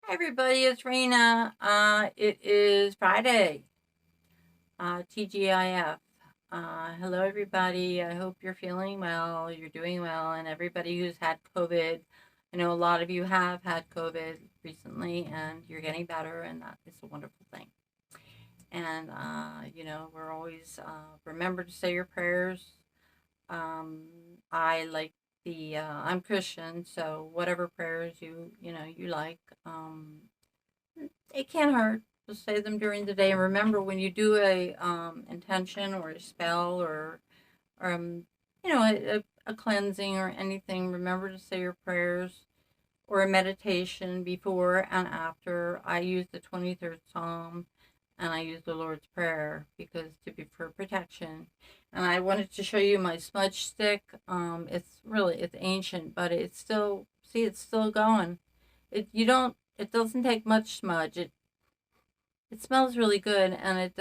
Hi everybody, it's Raina. It is Friday, TGIF. Hello everybody. I hope you're feeling well, you're doing well, and everybody who's had COVID. I know a lot of you have had COVID recently, and you're getting better, and that is a wonderful thing. And we're always remember to say your prayers. Um, I like I'm Christian, so whatever prayers you like. It can't hurt to say them during the day. And remember, when you do a intention or a spell or a cleansing or anything, remember to say your prayers or a meditation before and after. I use the 23rd Psalm and I use the Lord's Prayer because to be for protection. And I wanted to show you my smudge stick. It's ancient, but it's still going. It doesn't take much smudge. It smells really good, and it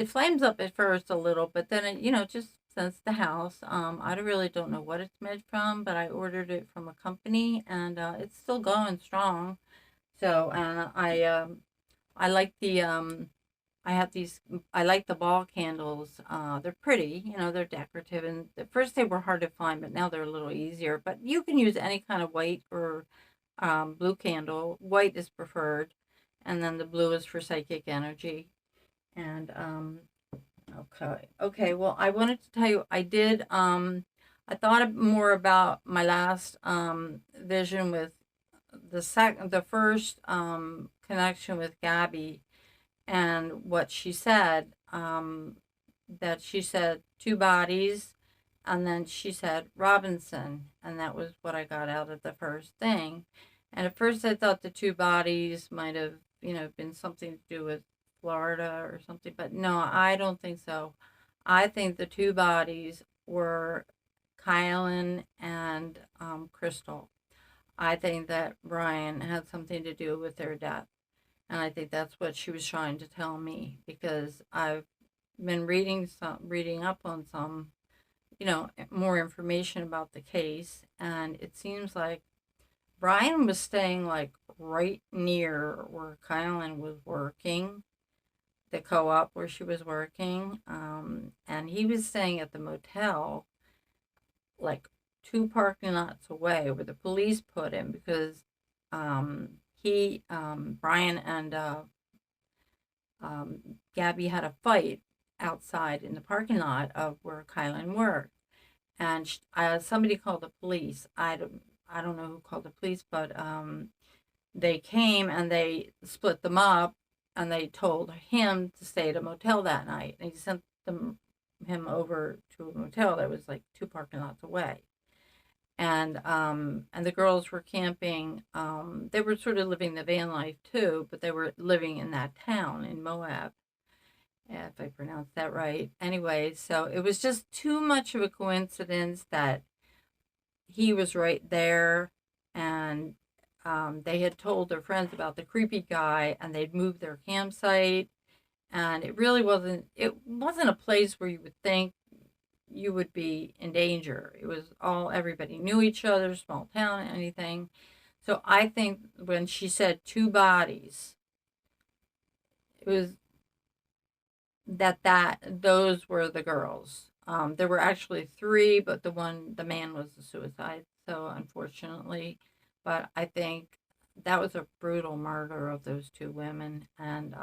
flames up at first a little, but then it just scents the house. I really don't know what it's made from, but I ordered it from a company, and it's still going strong. So, and I like I have these. I like the ball candles. They're pretty, they're decorative, and at first they were hard to find, but now they're a little easier. But you can use any kind of white or blue candle. White is preferred, and then the blue is for psychic energy. And okay. Well, I wanted to tell you, I thought more about my last vision with the first connection with Gabby, and what she said. That she said two bodies, and then she said Robinson, and that was what I got out of the first thing. And at first I thought the two bodies might have, been something to do with Florida or something, but no, I don't think so. I think the two bodies were Kylan and Crystal. I think that Brian had something to do with their death. And I think that's what she was trying to tell me because I've been reading up on some, more information about the case, and it seems like Brian was staying like right near where Kylan was working, the co-op where she was working, and he was staying at the motel like two parking lots away where the police put him because Brian and Gabby had a fight outside in the parking lot of where Kylan worked, and somebody called the police. I don't know who called the police, but they came and they split them up, and they told him to stay at a motel that night, and he sent him over to a motel that was like two parking lots away. And the girls were camping. They were sort of living the van life too, but they were living in that town in Moab, if I pronounced that right. Anyway, so it was just too much of a coincidence that he was right there, and they had told their friends about the creepy guy, and they'd moved their campsite, and it wasn't a place where you would think you would be in danger. It was all everybody knew each other, small town, anything. So I think when she said two bodies, it was that those were the girls. There were actually three, but the man was a suicide. So unfortunately, but I think that was a brutal murder of those two women, and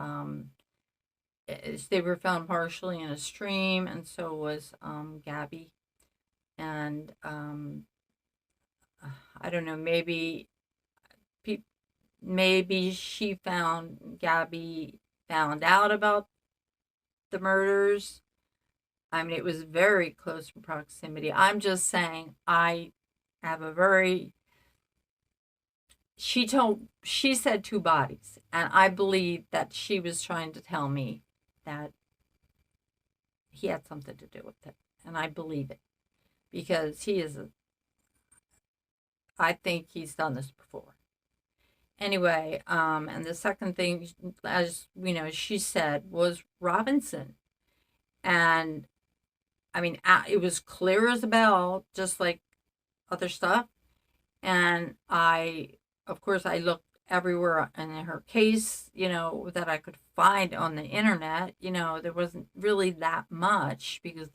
they were found partially in a stream, and so was Gabby. And I don't know, maybe Gabby found out about the murders. I mean, it was very close proximity. I'm just saying, I have a very. She said two bodies, and I believe that she was trying to tell me that he had something to do with it, and I believe it because I think he's done this before. Anyway, and the second thing, as we know, she said was Robinson, and I mean, it was clear as a bell, just like other stuff. And of course, I looked everywhere in her case, that I could find on the internet. There wasn't really that much because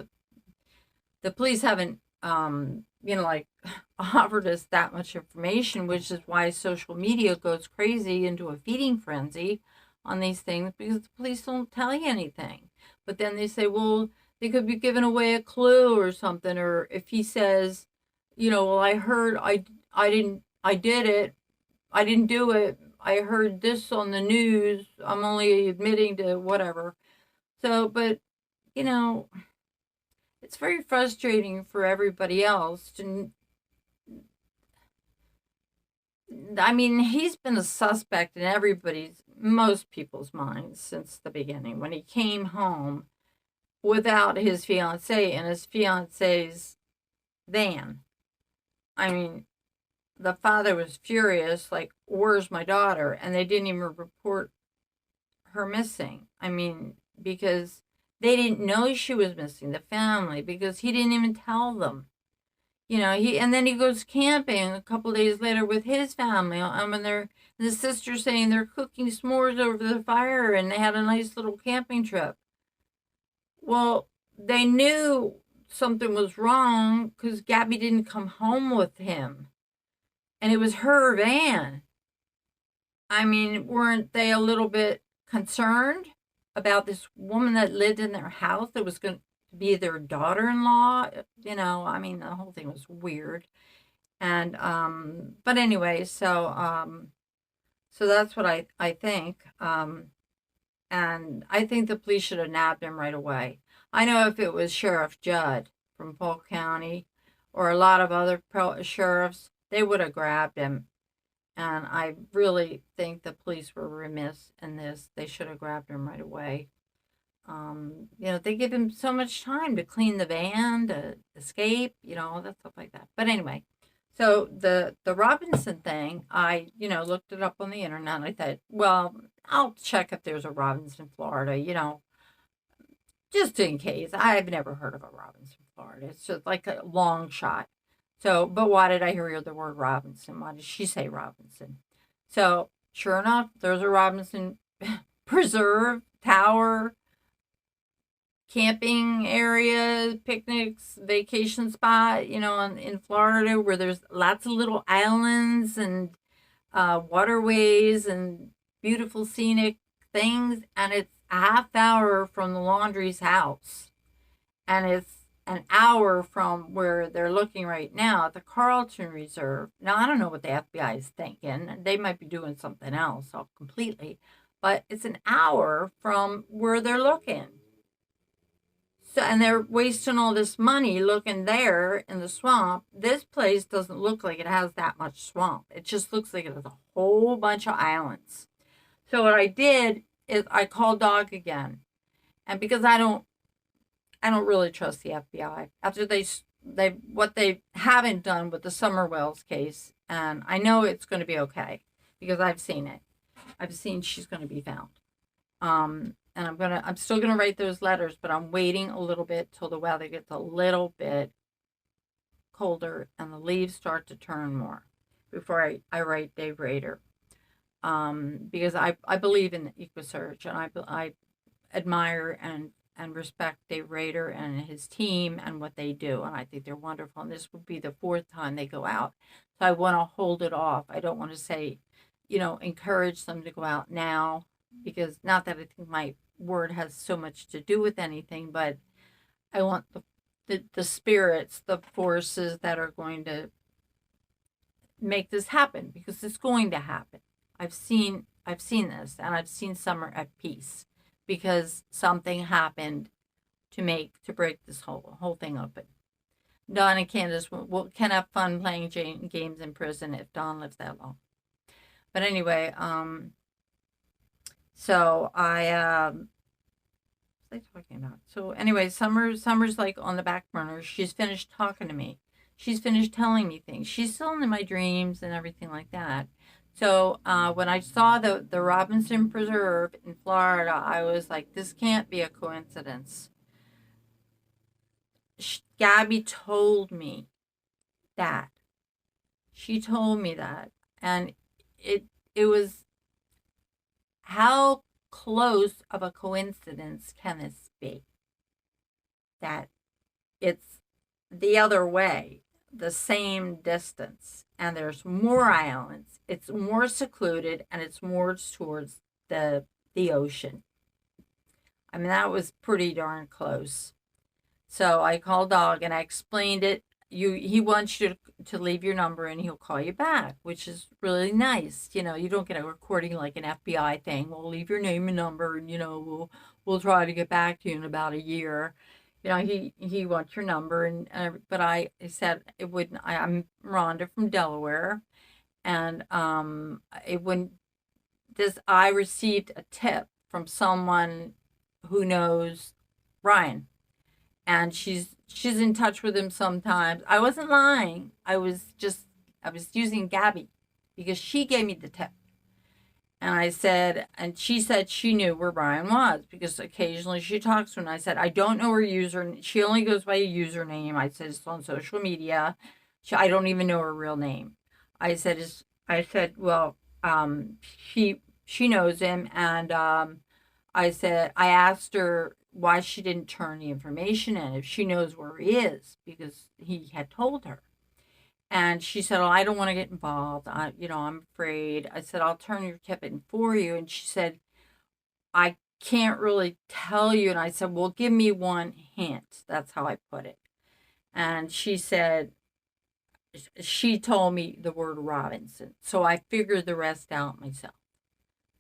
the police haven't, like offered us that much information, which is why social media goes crazy into a feeding frenzy on these things because the police don't tell you anything. But then they say, well, they could be giving away a clue or something. Or if he says, well, I heard I did it, I didn't do it. I heard this on the news. I'm only admitting to whatever. So, but, you know, it's very frustrating for everybody else to. I mean, he's been a suspect in most people's minds since the beginning. When he came home without his fiancee in his fiancee's van. I mean, the father was furious, like, where's my daughter? And they didn't even report her missing. I mean, because they didn't know she was missing, the family, because he didn't even tell them. And then he goes camping a couple of days later with his family. And the sister's saying they're cooking s'mores over the fire and they had a nice little camping trip. Well, they knew something was wrong because Gabby didn't come home with him. And it was her van. I mean, weren't they a little bit concerned about this woman that lived in their house that was going to be their daughter-in-law? I mean, the whole thing was weird. And, but anyway, so that's what I think. And I think the police should have nabbed him right away. I know if it was Sheriff Judd from Polk County or a lot of other sheriffs, they would have grabbed him. And I really think the police were remiss in this. They should have grabbed him right away. They give him so much time to clean the van, to escape, all that stuff like that. But anyway, so the Robinson thing, I, looked it up on the internet. I thought, well, I'll check if there's a Robinson, Florida, just in case. I've never heard of a Robinson, Florida. It's just like a long shot. So, but why did I hear the word Robinson? Why did she say Robinson? So, sure enough, there's a Robinson preserve, tower, camping area, picnics, vacation spot, in Florida where there's lots of little islands and waterways and beautiful scenic things. And it's a half hour from the Laundrie's house. And it's an hour from where they're looking right now at the Carlton Reserve. Now, I don't know what the FBI is thinking. They might be doing something else completely. But it's an hour from where they're looking. So, and they're wasting all this money looking there in the swamp. This place doesn't look like it has that much swamp. It just looks like it has a whole bunch of islands. So what I did is I called Dog again. And because I don't really trust the FBI after what they haven't done with the Summer Wells case, and I know it's going to be okay because I've seen it. I've seen she's going to be found. And I'm still gonna write those letters, but I'm waiting a little bit till the weather gets a little bit colder and the leaves start to turn more before I write Dave Rader. Because I believe in EcoSearch and I admire and respect Dave Rader and his team and what they do. And I think they're wonderful. And this will be the fourth time they go out. So I want to hold it off. I don't want to say, encourage them to go out now because not that I think my word has so much to do with anything, but I want the spirits, the forces that are going to make this happen because it's going to happen. I've seen this and I've seen Summer at peace because something happened to break this whole thing open. Dawn and Candace can have fun playing games in prison if Dawn lives that long. But anyway, so what was I talking about? So anyway, Summer's like on the back burner. She's finished talking to me. She's finished telling me things. She's still in my dreams and everything like that. So when I saw the Robinson Preserve in Florida, I was like, this can't be a coincidence. Gabby told me that. She told me that. And it was how close of a coincidence can this be that it's the other way, the same distance, and there's more islands. It's more secluded and it's more towards the ocean. I mean, that was pretty darn close. So I called Dog and I explained it. He wants you to leave your number and he'll call you back, which is really nice. You don't get a recording like an FBI thing. We'll leave your name and number, and we'll try to get back to you in about a year. He wants your number, but I said it wouldn't. I'm Rhonda from Delaware, and it wouldn't. This I received a tip from someone who knows Ryan, and she's in touch with him sometimes. I wasn't lying. I was using Gabby because she gave me the tip. And she said she knew where Brian was because occasionally she talks to him. And I said, I don't know her user. She only goes by a username. I said, it's on social media. I don't even know her real name. I said, well, she knows him. And I asked her why she didn't turn the information in if she knows where he is because he had told her. And she said, oh, I don't want to get involved. I'm afraid. I said, I'll turn your tip in for you. And she said, I can't really tell you. And I said, well, give me one hint. That's how I put it. And she told me the word Robinson. So I figured the rest out myself.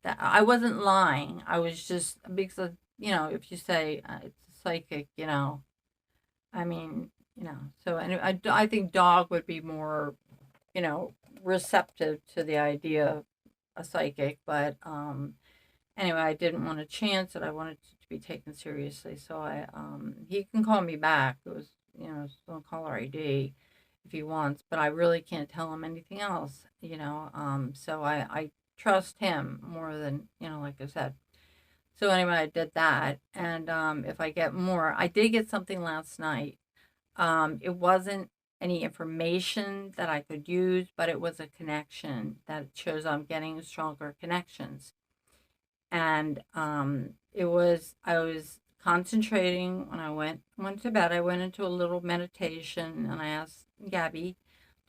That I wasn't lying. I was just, because, if you say it's psychic, I mean, so anyway, I think Dog would be more, receptive to the idea of a psychic, but anyway, I didn't want to chance it. I wanted it to be taken seriously, so he can call me back. It was, still caller ID if he wants, but I really can't tell him anything else, so I trust him more than, like I said. So anyway, I did that, and if I get more, I did get something last night. It wasn't any information that I could use, but it was a connection that shows I'm getting stronger connections. And I was concentrating when I went to bed. I went into a little meditation and I asked Gabby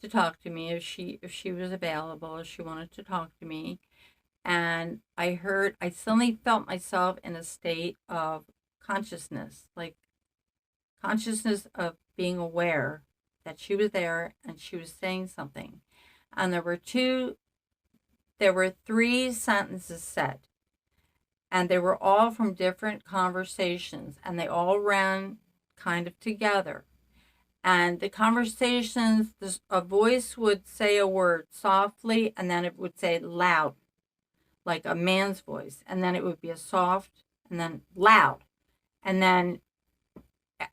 to talk to me if she was available, if she wanted to talk to me. And I suddenly felt myself in a state of consciousness, like consciousness of being aware that she was there and she was saying something. And there were three sentences said, and they were all from different conversations, and they all ran kind of together. And the conversations, a voice would say a word softly, and then it would say loud, like a man's voice, and then it would be a soft, and then loud, and then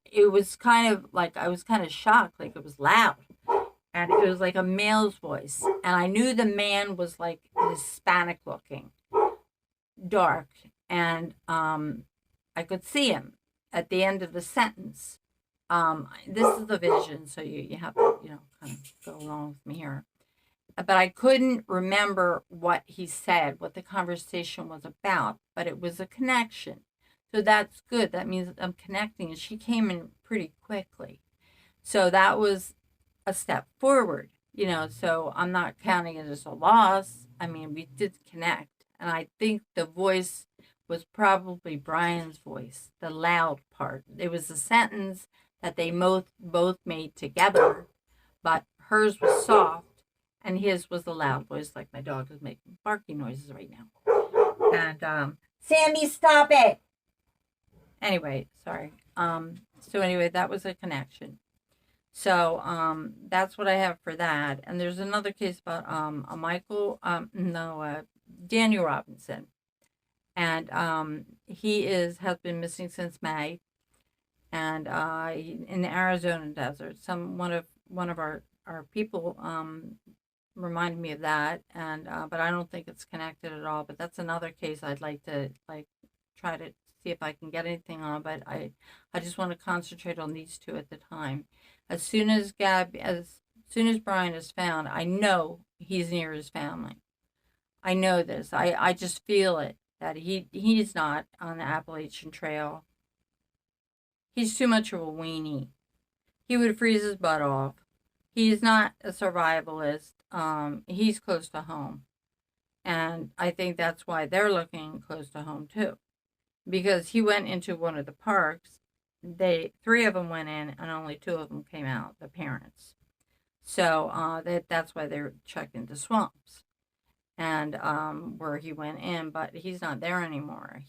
it was kind of like I was kind of shocked, like it was loud, and it was like a male's voice, and I knew the man was like Hispanic looking, dark, and I could see him at the end of the sentence. This is the vision, so you have to kind of go along with me here. But I couldn't remember what he said, what the conversation was about, but it was a connection. So that's good. That means I'm connecting. And she came in pretty quickly. So that was a step forward, so I'm not counting it as a loss. I mean, we did connect. And I think the voice was probably Brian's voice, the loud part. It was a sentence that they both made together, but hers was soft and his was the loud voice, like my dog is making barking noises right now. And Sammy, stop it. Anyway, sorry. So anyway, that was a connection. So that's what I have for that. And there's another case about Daniel Robinson, and he has been missing since May, and in the Arizona desert. One of our people reminded me of that, and but I don't think it's connected at all. But that's another case I'd like to try to see if I can get anything on. But I just want to concentrate on these two at the time. As soon as Brian is found, I know he's near his family. I know this. I just feel it that he's not on the Appalachian Trail. He's too much of a weenie. He would freeze his butt off. He's not a survivalist. He's close to home. And I think that's why they're looking close to home too. Because he went into one of the parks. They three of them went in and only two of them came out, the parents. So that's why they're checked into swamps and where he went in, but he's not there anymore.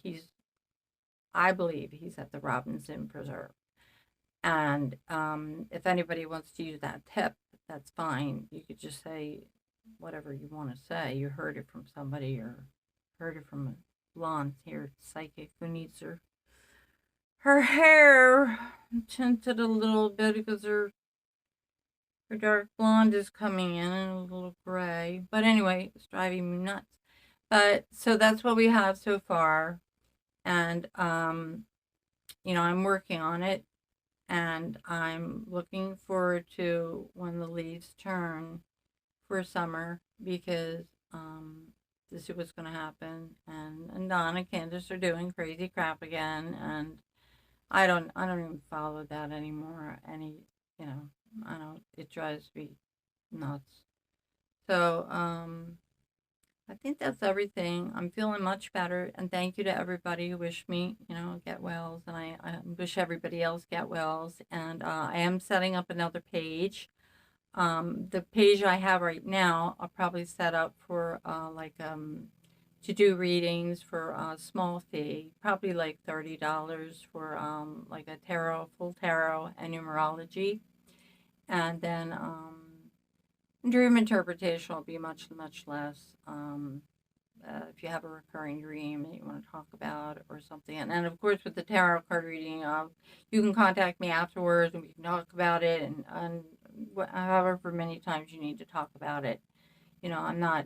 I believe he's at the Robinson Preserve. And if anybody wants to use that tip, that's fine. You could just say whatever you want to say. You heard it from somebody or heard it from a blonde haired psychic who needs her hair tinted a little bit because her dark blonde is coming in and a little gray. But anyway, it's driving me nuts. But so that's what we have so far. And I'm working on it and I'm looking forward to when the leaves turn for summer because to see what's going to happen. And Don and Candace are doing crazy crap again, and I don't even follow that anymore. You know, I don't. It drives me nuts. So I think that's everything. I'm feeling much better, and thank you to everybody who wished me, get wells, and I wish everybody else get wells. And I am setting up another page. The page I have right now, I'll probably set up for to do readings for a small fee, probably like $30 for like a full tarot, and numerology, and then dream interpretation will be much much less. If you have a recurring dream that you want to talk about or something, and of course with the tarot card reading, you can contact me afterwards and we can talk about it, and however many times you need to talk about it. I'm not,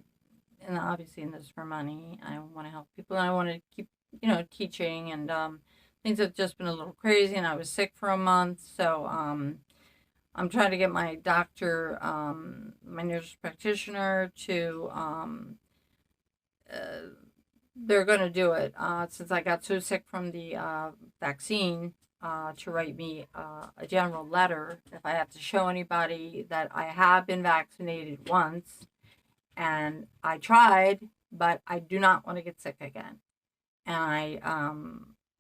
and obviously in this for money. I want to help people and I want to keep, teaching, and things have just been a little crazy and I was sick for a month. So I'm trying to get my doctor, my nurse practitioner to, uh, they're going to do it since I got so sick from the vaccine, to write me a general letter if I have to show anybody that I have been vaccinated once and I tried, but I do not want to get sick again. And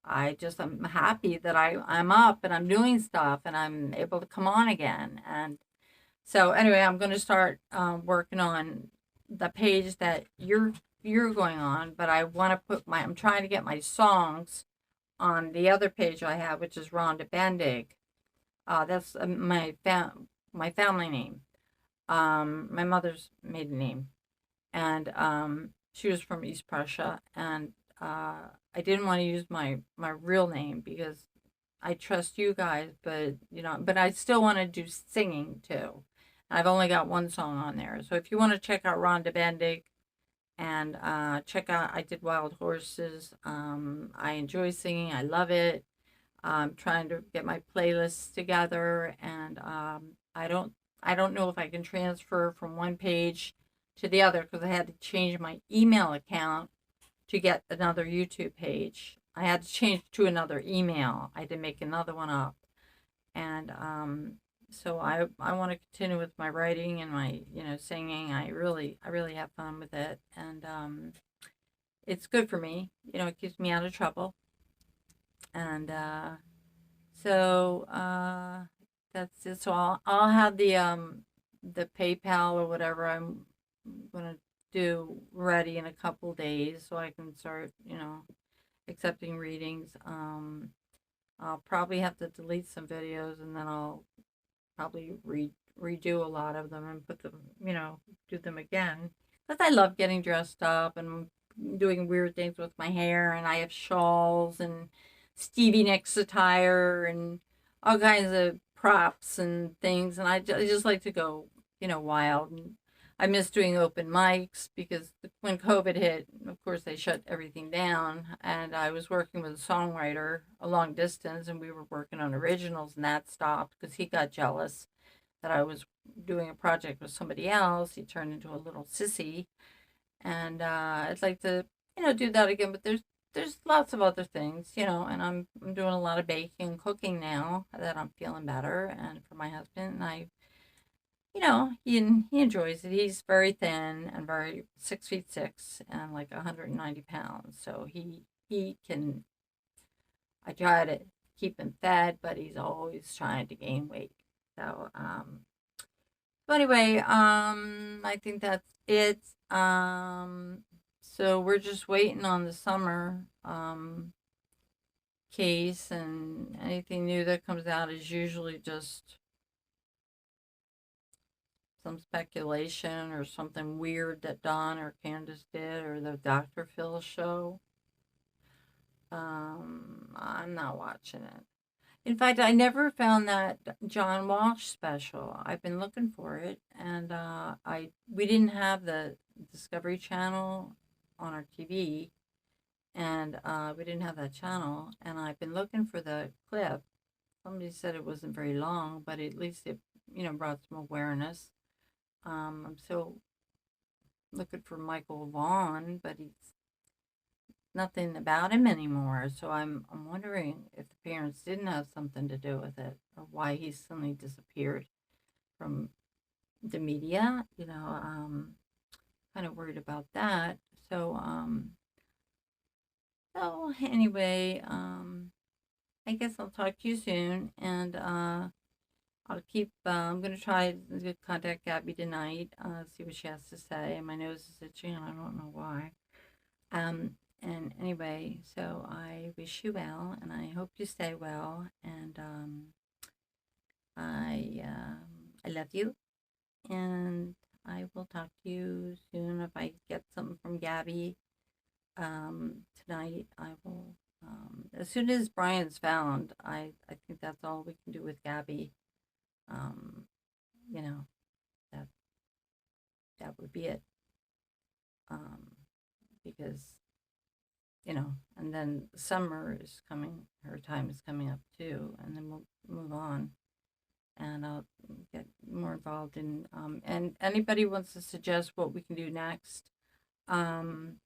I just am happy that I'm up and I'm doing stuff and I'm able to come on again. And so anyway, I'm going to start working on the page that you're going on, but I want to I'm trying to get my songs on the other page I have, which is Rhonda Bendig. That's my family name, my mother's maiden name, and she was from East Prussia, and I didn't want to use my real name because I trust you guys, but I still want to do singing too. I've only got one song on there, so if you want to check out Rhonda Bendig and check out, I did Wild Horses. I enjoy singing. I love it. I'm trying to get my playlists together, and I don't know if I can transfer from one page to the other because I had to change my email account to get another YouTube page. I had to change to another email. I had to make another one up, and so I want to continue with my writing and my singing. I really have fun with it, and it's good for me. It keeps me out of trouble, and so that's it. So I'll have the PayPal or whatever I'm gonna do ready in a couple days so I can start accepting readings. I'll probably have to delete some videos and then I'll probably redo a lot of them and put them, do them again. Because I love getting dressed up and doing weird things with my hair, and I have shawls and Stevie Nicks attire and all kinds of props and things. And I just like to go, wild. And I miss doing open mics because when COVID hit, of course, they shut everything down. And I was working with a songwriter a long distance, and we were working on originals, and that stopped because he got jealous that I was doing a project with somebody else. He turned into a little sissy, and I'd like to, do that again. But there's lots of other things, and I'm doing a lot of baking and cooking now that I'm feeling better, and for my husband, and he enjoys it. He's very thin and very 6'6" and like 190 pounds, so he can. I try to keep him fed, but he's always trying to gain weight. So anyway, I think that's it. So we're just waiting on the summer case, and anything new that comes out is usually just some speculation or something weird that Don or Candace did or the Dr. Phil show. I'm not watching it. In fact, I never found that John Walsh special. I've been looking for it, and we didn't have the Discovery Channel on our TV, and we didn't have that channel. And I've been looking for the clip. Somebody said it wasn't very long, but at least it, brought some awareness. I'm still looking for Michael Vaughn, but he's nothing about him anymore. So I'm wondering if the parents didn't have something to do with it, or why he suddenly disappeared from the media. Kind of worried about that. So anyway, I guess I'll talk to you soon, and I'll keep. I'm gonna try to contact Gabby tonight. See what she has to say. My nose is itching, and I don't know why. And anyway, so I wish you well, and I hope you stay well. And I love you, and I will talk to you soon. If I get something from Gabby tonight, I will. As soon as Brian's found, I think that's all we can do with Gabby. Um, you know that that would be it. Um, because and then summer is coming. Her time is coming up too, and then we'll move on, and I'll get more involved in. And anybody wants to suggest what we can do next? Um,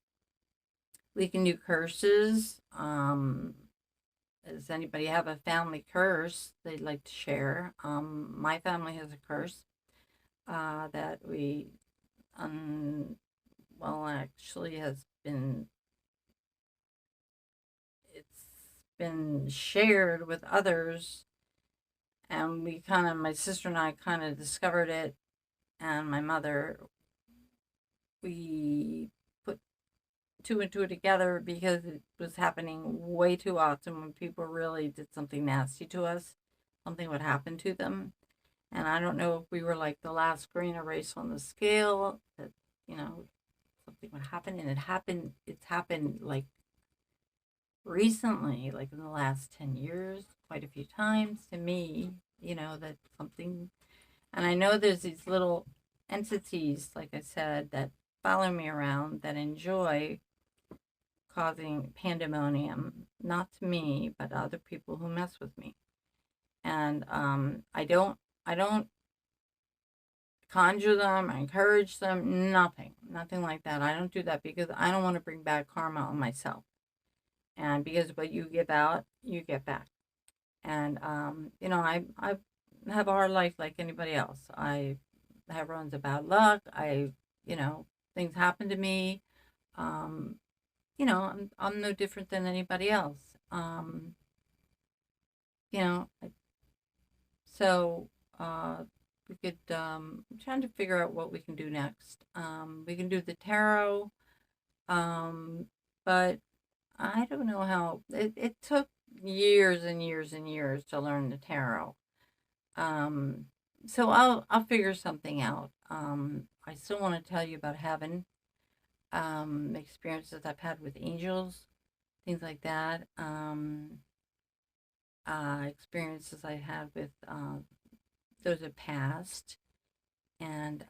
we can do curses. Does anybody have a family curse they'd like to share? My family has a curse that we, well, actually has been it's been shared with others, and my sister and I kind of discovered it, and my mother, we put two and two together because it was happening way too often when people really did something nasty to us. Something would happen to them. And I don't know if we were like the last grain of rice on the scale, that, you know, something would happen. And it's happened like recently, like in the last 10 years, quite a few times to me, that something, and I know there's these little entities, like I said, that follow me around that enjoy causing pandemonium, not to me, but other people who mess with me. And I don't conjure them, I encourage them, nothing like that. I don't do that because I don't want to bring bad karma on myself. And because what you give out, you get back. And I have a hard life like anybody else. I have runs of bad luck. Things happen to me. Um, I'm no different than anybody else. You know, so we could. I'm trying to figure out what we can do next. We can do the tarot, um, but I don't know how. It took years and years and years to learn the tarot. Um, so I'll figure something out. I still want to tell you about heaven, experiences I've had with angels, things like that. Experiences I had with those that passed, and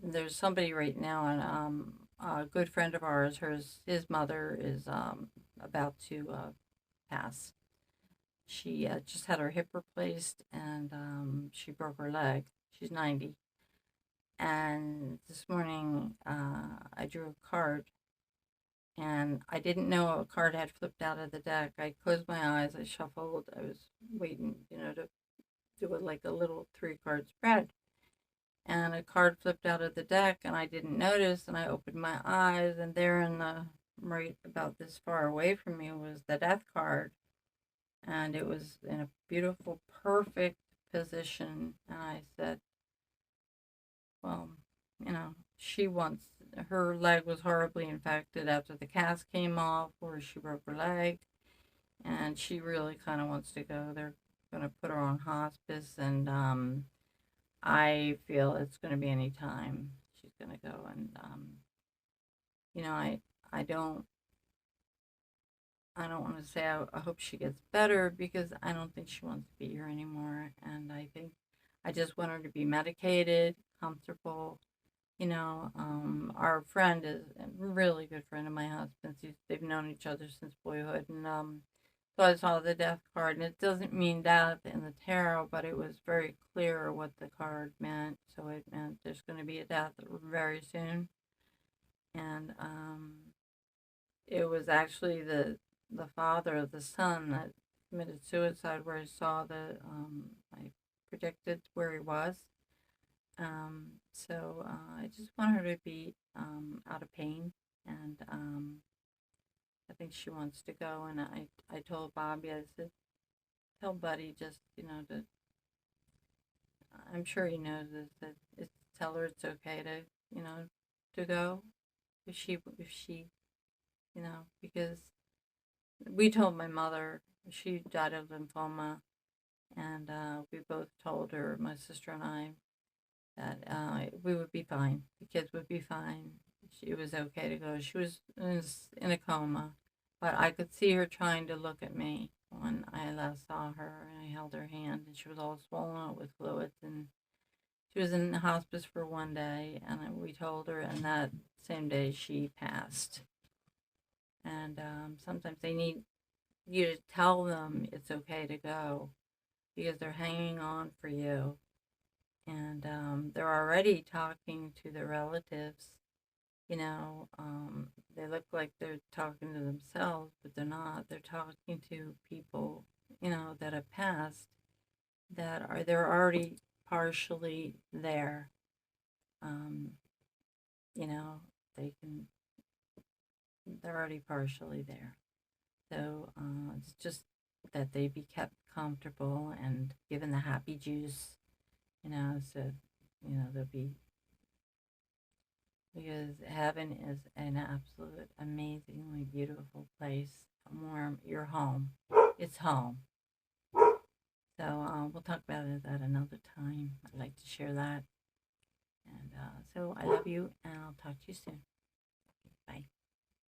there's somebody right now, and a good friend of ours, his mother is about to pass. She just had her hip replaced, and she broke her leg. She's 90, And this morning, I drew a card, and I didn't know a card had flipped out of the deck. I closed my eyes, I shuffled, I was waiting, to do it like a little 3 card spread. And a card flipped out of the deck, and I didn't notice. And I opened my eyes, and there in the right about this far away from me was the death card, and it was in a beautiful, perfect position. And I said, well, she wants her leg was horribly infected after the cast came off, where she broke her leg, and she really kind of wants to go. They're going to put her on hospice, and I feel it's going to be any time she's going to go. And you know, I I don't I don't want to say I hope she gets better, because I don't think she wants to be here anymore. And I think I just want her to be medicated, comfortable. Our friend is a really good friend of my husband's. They've known each other since boyhood, and so I saw the death card, and it doesn't mean death in the tarot, but it was very clear what the card meant. So it meant there's going to be a death very soon, and it was actually the father of the son that committed suicide, where I saw I predicted where he was. I just want her to be out of pain, and I think she wants to go. And I told Bobby, I said, tell Buddy just, to, I'm sure he knows this, that tell her it's okay to, to go if she, because we told my mother she died of lymphoma, and we both told her, my sister and I, that we would be fine. The kids would be fine. She was okay to go. She was in a coma, but I could see her trying to look at me when I last saw her, and I held her hand, and she was all swollen up with fluids, and she was in the hospice for one day, and we told her, and that same day she passed. And sometimes they need you to tell them it's okay to go, because they're hanging on for you, and they're already talking to their relatives. They look like they're talking to themselves, but they're not. They're talking to people, that have passed, they're already partially there. Um, you know, they can they're already partially there. So it's just that they be kept comfortable and given the happy juice, so they'll be, because heaven is an absolute amazingly beautiful place. Warm, your home. It's home. So we'll talk about it at another time. I'd like to share that. And so I love you, and I'll talk to you soon.